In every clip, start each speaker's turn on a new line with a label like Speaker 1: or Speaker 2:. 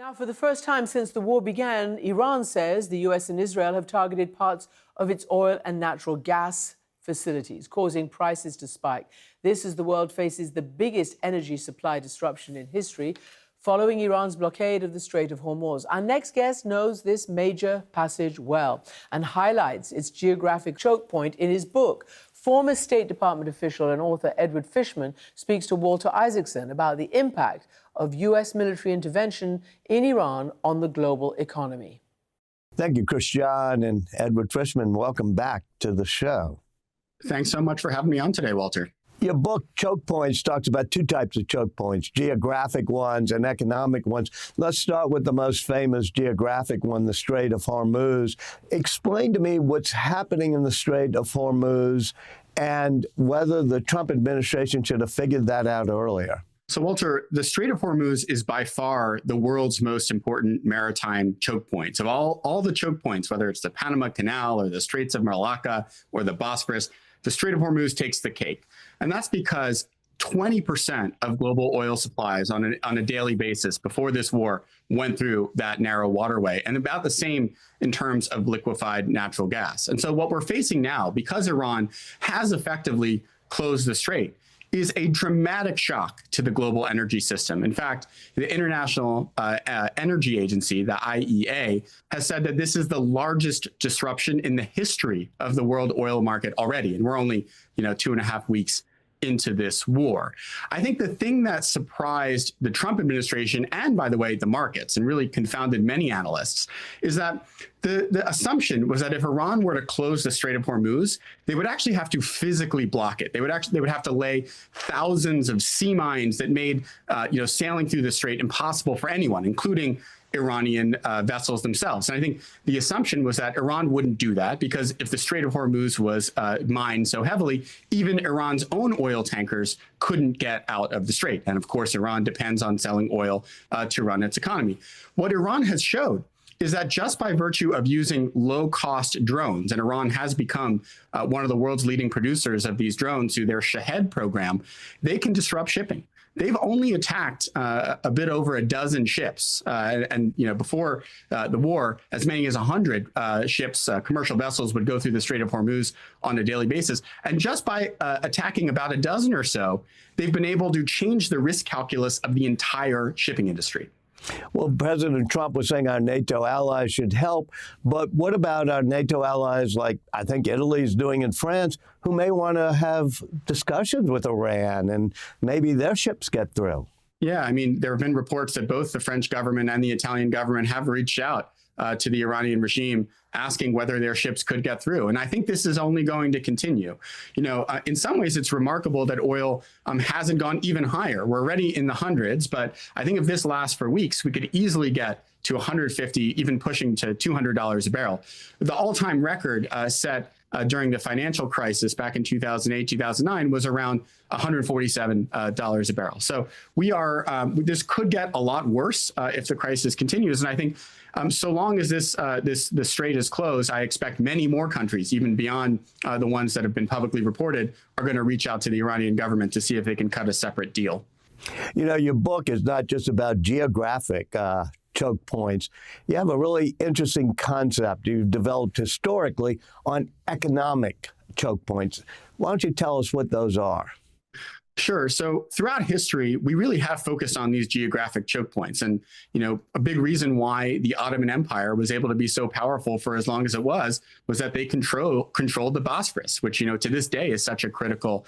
Speaker 1: Now, for the first time since the war began, Iran says the US and Israel have targeted parts of its oil and natural gas facilities, causing prices to spike. This as the world faces the biggest energy supply disruption in history, following Iran's blockade of the Strait of Hormuz. Our next guest knows this major passage well and highlights its geographic choke point in his book. Former State Department official and author Edward Fishman speaks to Walter Isaacson about the impact of U.S. military intervention in Iran on the global economy.
Speaker 2: Thank you, Christian and Edward Fishman. Welcome back to the show.
Speaker 3: Thanks so much for having me on today, Walter.
Speaker 2: Your book, Chokepoints, talks about two types of choke points, geographic ones and economic ones. Let's start with the most famous geographic one, the Strait of Hormuz. Explain to me what's happening in the Strait of Hormuz and whether the Trump administration should have figured that out earlier.
Speaker 3: So, Walter, the Strait of Hormuz is by far the world's most important maritime choke points. Of all the choke points, whether it's the Panama Canal or the Straits of Malacca or the Bosphorus, the Strait of Hormuz takes the cake. And that's because 20% of global oil supplies on a daily basis before this war went through that narrow waterway, and about the same in terms of liquefied natural gas. And so what we're facing now, because Iran has effectively closed the strait, is a dramatic shock to the global energy system. In fact, the International Energy Agency, the IEA, has said that this is the largest disruption in the history of the world oil market already. And we're only, 2.5 weeks into this war. I think the thing that surprised the Trump administration and, by the way, the markets and really confounded many analysts is that the assumption was that if Iran were to close the Strait of Hormuz, they would actually have to physically block it. They would have to lay thousands of sea mines that made sailing through the strait impossible for anyone, including Iranian vessels themselves. And I think the assumption was that Iran wouldn't do that because if the Strait of Hormuz was mined so heavily, even Iran's own oil tankers couldn't get out of the strait. And of course, Iran depends on selling oil to run its economy. What Iran has showed is that just by virtue of using low-cost drones, and Iran has become one of the world's leading producers of these drones through their Shahed program, they can disrupt shipping. They've only attacked a bit over a dozen ships. Before the war, as many as 100 ships, commercial vessels, would go through the Strait of Hormuz on a daily basis. And just by attacking about a dozen or so, they've been able to change the risk calculus of the entire shipping industry.
Speaker 2: Well, President Trump was saying our NATO allies should help, but what about our NATO allies like I think Italy is doing in France, who may want to have discussions with Iran and maybe their ships get through?
Speaker 3: Yeah, I mean, there have been reports that both the French government and the Italian government have reached out to the Iranian regime asking whether their ships could get through. And I think this is only going to continue. In some ways, it's remarkable that oil hasn't gone even higher. We're already in the hundreds, but I think if this lasts for weeks, we could easily get to 150, even pushing to $200 a barrel. The all-time record set during the financial crisis back in 2008, 2009 was around $147 a barrel. So this could get a lot worse if the crisis continues. And I think so long as the strait is closed, I expect many more countries, even beyond the ones that have been publicly reported, are going to reach out to the Iranian government to see if they can cut a separate deal.
Speaker 2: Your book is not just about geographic choke points. You have a really interesting concept you've developed historically on economic choke points. Why don't you tell us what those are?
Speaker 3: Sure. So throughout history, we really have focused on these geographic choke points. And, a big reason why the Ottoman Empire was able to be so powerful for as long as it was that they controlled the Bosphorus, which, to this day is such a critical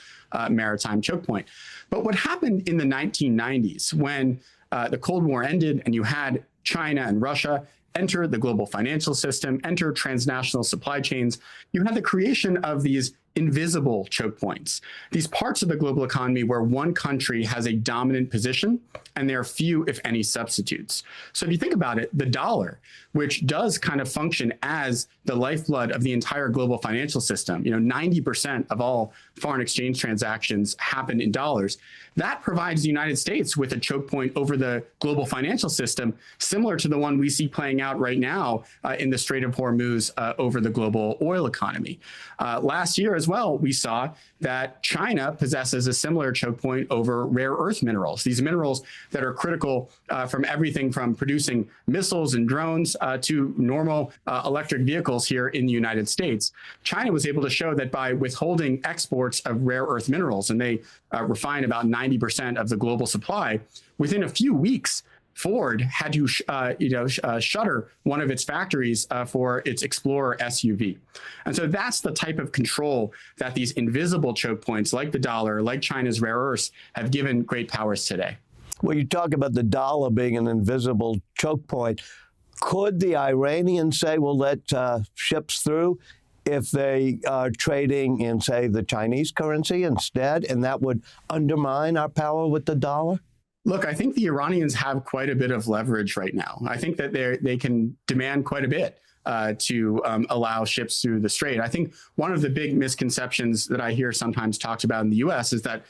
Speaker 3: maritime choke point. But what happened in the 1990s when the Cold War ended and you had China and Russia enter the global financial system, enter transnational supply chains, you had the creation of these invisible choke points, these parts of the global economy where one country has a dominant position and there are few, if any, substitutes. So if you think about it, the dollar, which does kind of function as the lifeblood of the entire global financial system, 90% of all foreign exchange transactions happen in dollars. That provides the United States with a choke point over the global financial system, similar to the one we see playing out right now in the Strait of Hormuz over the global oil economy. Last year, as as well, we saw that China possesses a similar choke point over rare earth minerals, these minerals that are critical from everything from producing missiles and drones to normal electric vehicles here in the United States. China was able to show that by withholding exports of rare earth minerals, and they refine about 90% of the global supply, within a few weeks, Ford had to shutter one of its factories for its Explorer SUV. And so that's the type of control that these invisible choke points like the dollar, like China's rare earths, have given great powers today.
Speaker 2: Well, you talk about the dollar being an invisible choke point. Could the Iranians say, we'll let ships through if they are trading in, say, the Chinese currency instead, and that would undermine our power with the dollar?
Speaker 3: Look, I think the Iranians have quite a bit of leverage right now. I think that they can demand quite a bit to allow ships through the strait. I think one of the big misconceptions that I hear sometimes talked about in the U.S. is that,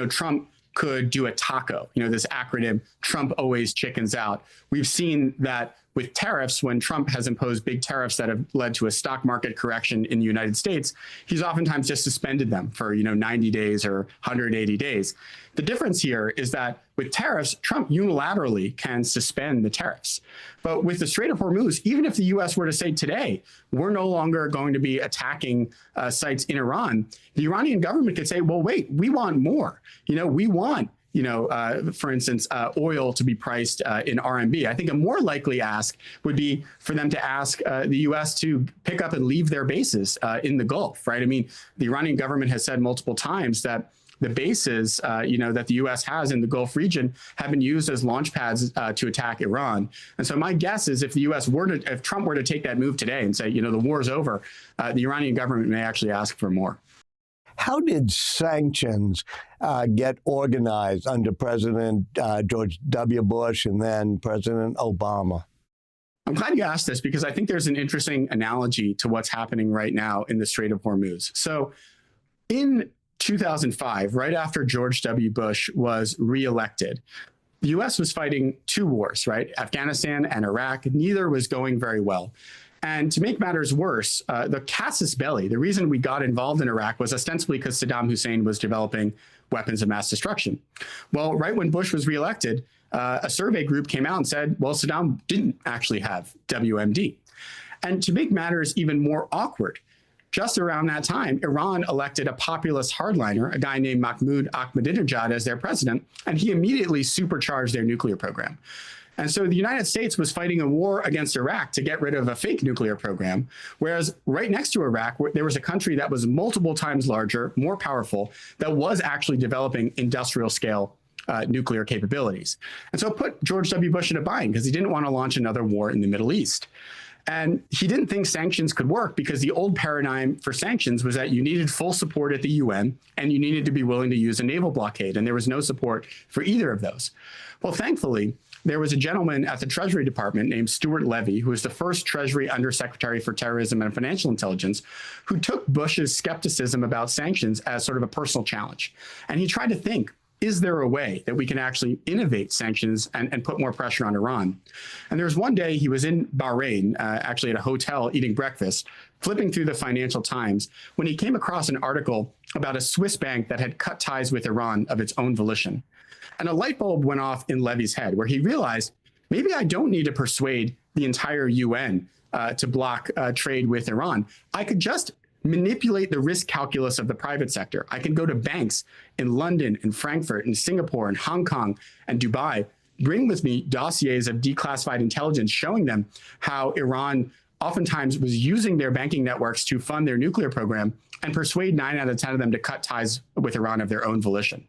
Speaker 3: Trump could do a taco, this acronym, Trump always chickens out. We've seen that with tariffs, when Trump has imposed big tariffs that have led to a stock market correction in the United States, he's oftentimes just suspended them for 90 days or 180 days. The difference here is that with tariffs, Trump unilaterally can suspend the tariffs. But with the Strait of Hormuz, even if the U.S. were to say today, we're no longer going to be attacking sites in Iran, the Iranian government could say, well, wait, we want more. We want for instance, oil to be priced in RMB. I think a more likely ask would be for them to ask the U.S. to pick up and leave their bases in the Gulf, right? I mean, the Iranian government has said multiple times that the bases, that the U.S. has in the Gulf region have been used as launch pads to attack Iran. And so my guess is if if Trump were to take that move today and say, the war's over, the Iranian government may actually ask for more.
Speaker 2: How did sanctions get organized under President George W. Bush and then President Obama?
Speaker 3: I'm glad you asked this because I think there's an interesting analogy to what's happening right now in the Strait of Hormuz. So in 2005, right after George W. Bush was reelected, the U.S. was fighting two wars, right? Afghanistan and Iraq. Neither was going very well. And to make matters worse, the casus belli, the reason we got involved in Iraq was ostensibly because Saddam Hussein was developing weapons of mass destruction. Well, right when Bush was reelected, a survey group came out and said, well, Saddam didn't actually have WMD. And to make matters even more awkward, just around that time, Iran elected a populist hardliner, a guy named Mahmoud Ahmadinejad, as their president, and he immediately supercharged their nuclear program. And so the United States was fighting a war against Iraq to get rid of a fake nuclear program, whereas right next to Iraq, there was a country that was multiple times larger, more powerful, that was actually developing industrial scale nuclear capabilities. And so it put George W. Bush in a bind because he didn't want to launch another war in the Middle East. And he didn't think sanctions could work because the old paradigm for sanctions was that you needed full support at the UN and you needed to be willing to use a naval blockade. And there was no support for either of those. Well, thankfully, there was a gentleman at the Treasury Department named Stuart Levy, who was the first Treasury Undersecretary for Terrorism and Financial Intelligence, who took Bush's skepticism about sanctions as sort of a personal challenge. And he tried to think, is there a way that we can actually innovate sanctions and put more pressure on Iran? And there was one day he was in Bahrain, actually at a hotel eating breakfast, flipping through the Financial Times, when he came across an article about a Swiss bank that had cut ties with Iran of its own volition. And a light bulb went off in Levy's head where he realized, maybe I don't need to persuade the entire UN to block trade with Iran. I could just manipulate the risk calculus of the private sector. I can go to banks in London and Frankfurt and Singapore and Hong Kong and Dubai, bring with me dossiers of declassified intelligence showing them how Iran oftentimes was using their banking networks to fund their nuclear program and persuade 9 out of 10 of them to cut ties with Iran of their own volition.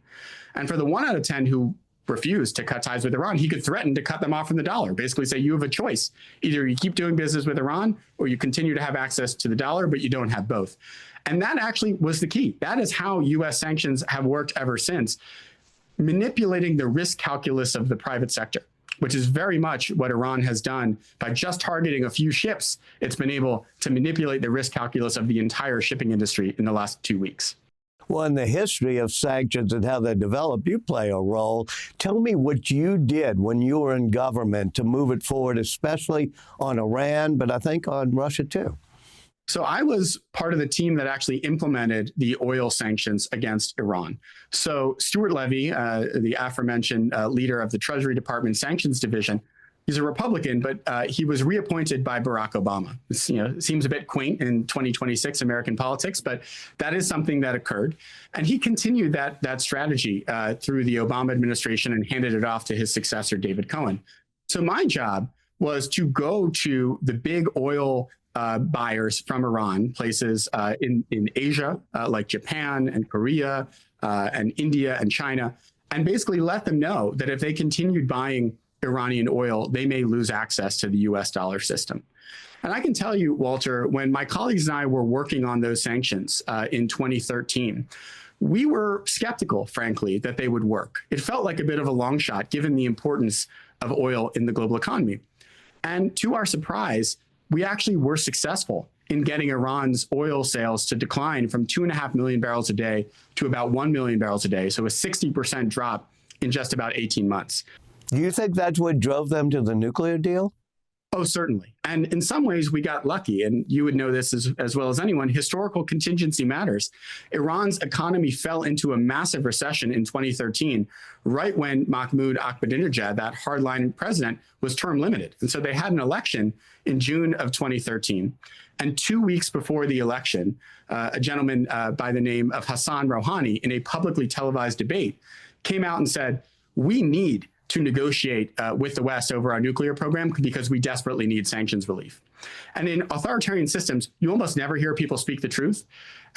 Speaker 3: And for the 1 out of 10 who refused to cut ties with Iran, he could threaten to cut them off from the dollar, basically say, you have a choice. Either you keep doing business with Iran or you continue to have access to the dollar, but you don't have both. And that actually was the key. That is how U.S. sanctions have worked ever since, manipulating the risk calculus of the private sector, which is very much what Iran has done. By just targeting a few ships, it's been able to manipulate the risk calculus of the entire shipping industry in the last 2 weeks.
Speaker 2: Well, in the history of sanctions and how they developed, you play a role. Tell me what you did when you were in government to move it forward, especially on Iran, but I think on Russia too.
Speaker 3: So I was part of the team that actually implemented the oil sanctions against Iran. So Stuart Levy, the aforementioned leader of the Treasury Department Sanctions Division, he's a Republican, but he was reappointed by Barack Obama. It's, it seems a bit quaint in 2026 American politics, but that is something that occurred. And he continued that strategy through the Obama administration and handed it off to his successor, David Cohen. So my job was to go to the big oil buyers from Iran, places in Asia, like Japan and Korea and India and China, and basically let them know that if they continued buying Iranian oil, they may lose access to the US dollar system. And I can tell you, Walter, when my colleagues and I were working on those sanctions in 2013, we were skeptical, frankly, that they would work. It felt like a bit of a long shot, given the importance of oil in the global economy. And to our surprise, we actually were successful in getting Iran's oil sales to decline from 2.5 million barrels a day to about 1 million barrels a day. So a 60% drop in just about 18 months.
Speaker 2: Do you think that's what drove them to the nuclear deal?
Speaker 3: Oh, certainly. And in some ways, we got lucky. And you would know this as well as anyone. Historical contingency matters. Iran's economy fell into a massive recession in 2013, right when Mahmoud Ahmadinejad, that hardline president, was term limited. And so they had an election in June of 2013. And 2 weeks before the election, a gentleman by the name of Hassan Rouhani, in a publicly televised debate, came out and said, we need to negotiate with the West over our nuclear program because we desperately need sanctions relief. And in authoritarian systems, you almost never hear people speak the truth.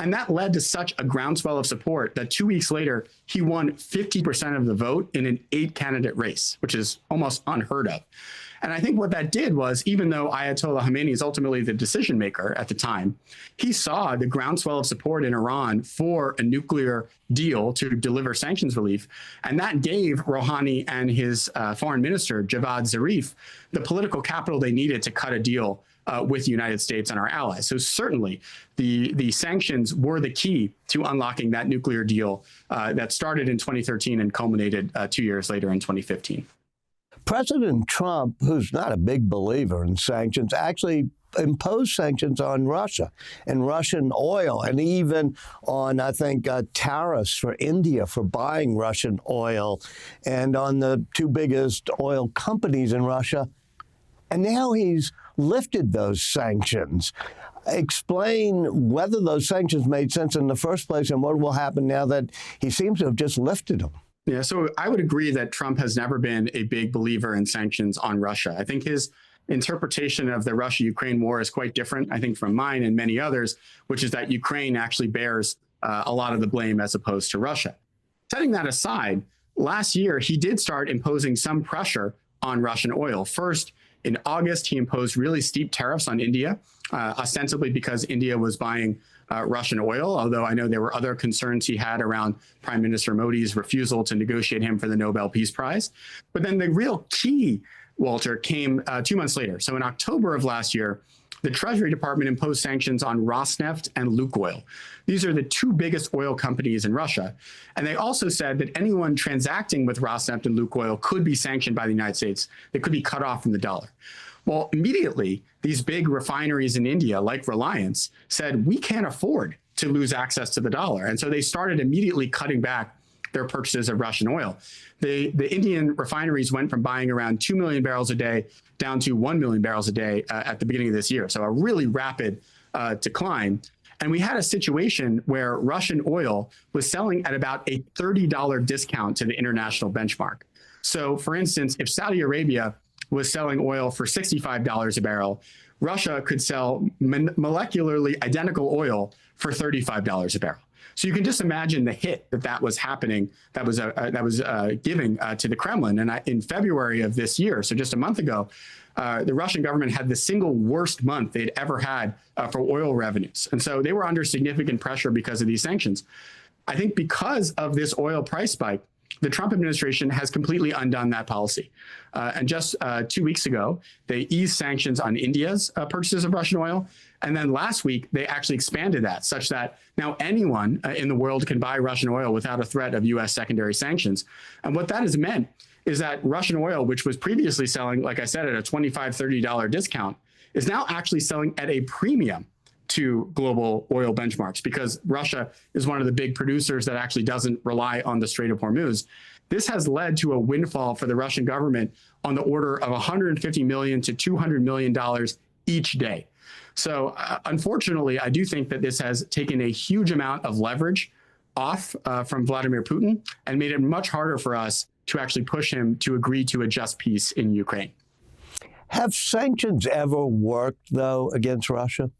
Speaker 3: And that led to such a groundswell of support that 2 weeks later, he won 50% of the vote in an 8-candidate race, which is almost unheard of. And I think what that did was, even though Ayatollah Khamenei is ultimately the decision maker at the time, he saw the groundswell of support in Iran for a nuclear deal to deliver sanctions relief. And that gave Rouhani and his foreign minister, Javad Zarif, the political capital they needed to cut a deal with the United States and our allies. So certainly the sanctions were the key to unlocking that nuclear deal that started in 2013 and culminated 2 years later in 2015.
Speaker 2: President Trump, who's not a big believer in sanctions, actually imposed sanctions on Russia and Russian oil, and even on, I think, tariffs for India for buying Russian oil, and on the two biggest oil companies in Russia. And now he's lifted those sanctions. Explain whether those sanctions made sense in the first place and what will happen now that he seems to have just lifted them.
Speaker 3: Yeah, so I would agree that Trump has never been a big believer in sanctions on Russia. I think his interpretation of the Russia-Ukraine war is quite different, I think, from mine and many others, which is that Ukraine actually bears a lot of the blame as opposed to Russia. Setting that aside, last year, he did start imposing some pressure on Russian oil. First, in August, he imposed really steep tariffs on India, ostensibly because India was buying Russian oil, although I know there were other concerns he had around Prime Minister Modi's refusal to negotiate him for the Nobel Peace Prize. But then the real key, Walter, came 2 months later. So in October of last year, the Treasury Department imposed sanctions on Rosneft and Lukoil. These are the two biggest oil companies in Russia. And they also said that anyone transacting with Rosneft and Lukoil could be sanctioned by the United States. They could be cut off from the dollar. Well, immediately, these big refineries in India, like Reliance, said, we can't afford to lose access to the dollar. And so they started immediately cutting back their purchases of Russian oil. The Indian refineries went from buying around 2 million barrels a day down to 1 million barrels a day at the beginning of this year. So a really rapid decline. And we had a situation where Russian oil was selling at about a $30 discount to the international benchmark. So, for instance, if Saudi Arabia was selling oil for $65 a barrel, Russia could sell molecularly identical oil for $35 a barrel. So you can just imagine the hit that was happening, that was giving to the Kremlin. And in February of this year, so just a month ago, the Russian government had the single worst month they'd ever had for oil revenues. And so they were under significant pressure because of these sanctions. I think because of this oil price spike, the Trump administration has completely undone that policy. And just 2 weeks ago, they eased sanctions on India's purchases of Russian oil. And then last week, they actually expanded that such that now anyone in the world can buy Russian oil without a threat of U.S. secondary sanctions. And what that has meant is that Russian oil, which was previously selling, like I said, at a $25, $30 discount, is now actually selling at a premium to global oil benchmarks because Russia is one of the big producers that actually doesn't rely on the Strait of Hormuz. This has led to a windfall for the Russian government on the order of $150 million to $200 million each day. So unfortunately, I do think that this has taken a huge amount of leverage off from Vladimir Putin and made it much harder for us to actually push him to agree to a just peace in Ukraine.
Speaker 2: Have sanctions ever worked, though, against Russia?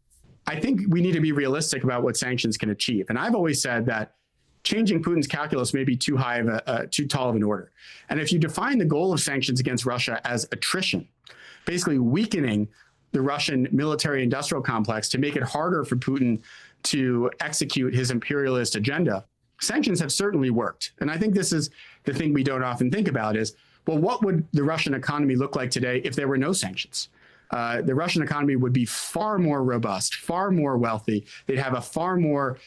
Speaker 3: I think we need to be realistic about what sanctions can achieve. And I've always said that changing Putin's calculus may be too tall of an order. And if you define the goal of sanctions against Russia as attrition, basically weakening the Russian military-industrial complex to make it harder for Putin to execute his imperialist agenda, sanctions have certainly worked. And I think this is the thing we don't often think about is, well, what would the Russian economy look like today if there were no sanctions? The Russian economy would be far more robust, far more wealthy. They'd have a far more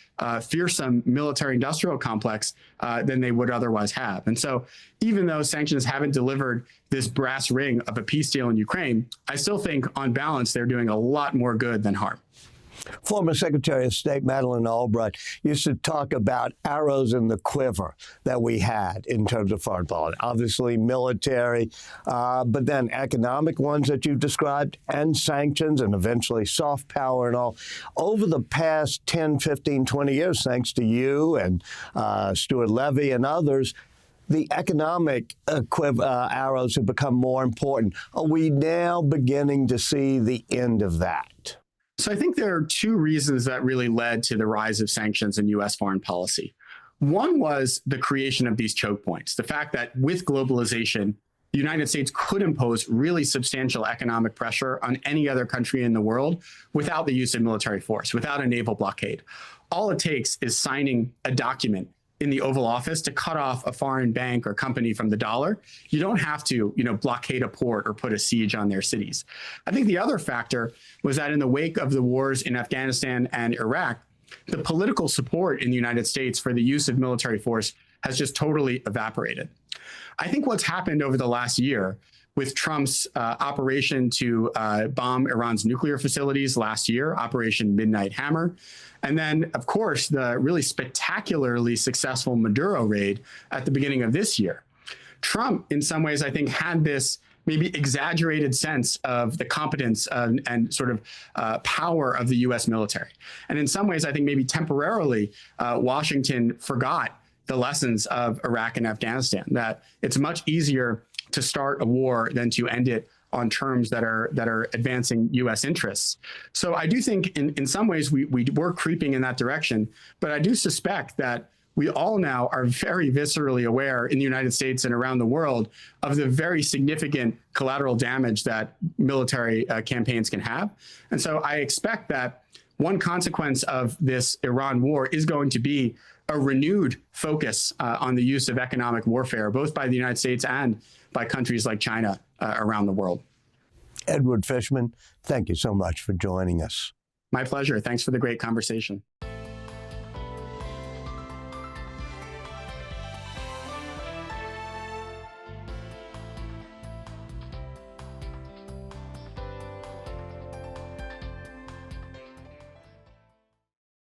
Speaker 3: fearsome military-industrial complex than they would otherwise have. And so even though sanctions haven't delivered this brass ring of a peace deal in Ukraine, I still think on balance, they're doing a lot more good than harm.
Speaker 2: Former Secretary of State Madeleine Albright used to talk about arrows in the quiver that we had in terms of foreign policy. Obviously military, but then economic ones that you've described, and sanctions, and eventually soft power and all. Over the past 10, 15, 20 years, thanks to you and Stuart Levy and others, the economic arrows have become more important. Are we now beginning to see the end of that?
Speaker 3: So I think there are two reasons that really led to the rise of sanctions in U.S. foreign policy. One was the creation of these choke points, the fact that with globalization, the United States could impose really substantial economic pressure on any other country in the world without the use of military force, without a naval blockade. All it takes is signing a document in the Oval Office to cut off a foreign bank or company from the dollar. You don't have to, blockade a port or put a siege on their cities. I think the other factor was that in the wake of the wars in Afghanistan and Iraq, the political support in the United States for the use of military force has just totally evaporated. I think what's happened over the last year with Trump's operation to bomb Iran's nuclear facilities last year, Operation Midnight Hammer, and then, of course, the really spectacularly successful Maduro raid at the beginning of this year. Trump, in some ways, I think, had this maybe exaggerated sense of the competence and sort of power of the U.S. military. And in some ways, I think maybe temporarily, Washington forgot the lessons of Iraq and Afghanistan, that it's much easier to start a war than to end it on terms that are advancing U.S. interests. So I do think in some ways we were creeping in that direction, but I do suspect that we all now are very viscerally aware in the United States and around the world of the very significant collateral damage that military campaigns can have. And so I expect that one consequence of this Iran war is going to be a renewed focus on the use of economic warfare, both by the United States and by countries like China around the world.
Speaker 2: Edward Fishman, thank you so much for joining us.
Speaker 3: My pleasure. Thanks for the great conversation.